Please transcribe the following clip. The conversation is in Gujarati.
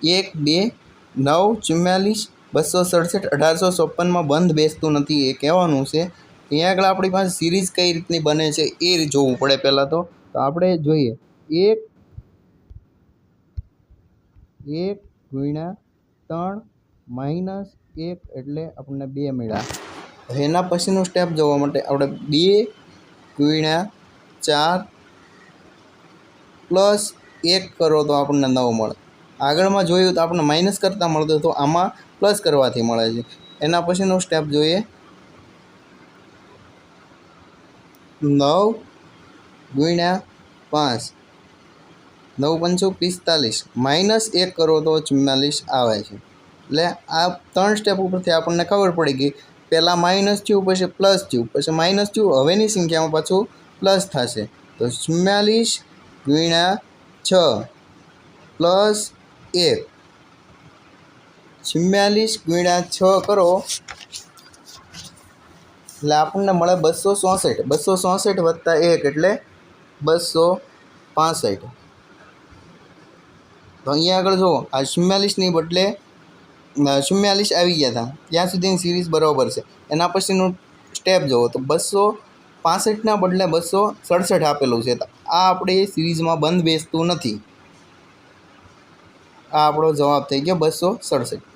1, 2, 9, 44, 267, 1856 में बंध बेसतुं नथी ए कहेवानुं छे। अहींया आगळ आपणी पासे सीरीज कई रीतनी बने छे ए जोवुं पड़े पहेला तो आपणे जोईए 1 गुण्या 3 माइनस 1 एटले आपणे 2 मळ्या। एना पछीनो स्टेप जोवा माटे आपणे 2 गुण्या 4 प्लस 1 करो तो आपणे 9 मळे। આગળમાં જોયું તો આપણે માઇનસ કરતાં મળતું તો આમાં પ્લસ કરવાથી મળે છે। એના પછીનો સ્ટેપ જોઈએ 9 ગુણ્યા 5 9 पंचू 45 माइनस 1 करो तो 44 आवे छे। એટલે આ ત્રણ સ્ટેપ ઉપરથી આપણને ખબર પડી ગઈ પહેલાં માઇનસ થયું પછી પ્લસ થયું પછી માઇનસ થયું હવેની સંખ્યામાં પાછું પ્લસ થશે તો 44 ગુણ્યા 6 प्लस 1 44 गुण्या 6 करो એટલે આપણને મળે 264 264 વત્તા 1 એટલે 265। તો અહીંયા આગળ જુઓ આ 44 ની બદલે 44 આવી ગયા હતા ત્યાં સુધીની સિરીઝ બરાબર છે। એના પછીનું સ્ટેપ જુઓ તો 265 ના બદલે 267 આપેલું છે તો આ આપણે સિરીઝમાં બંધ બેસતું નથી। આ આપણો જવાબ થઈ ગયો 267।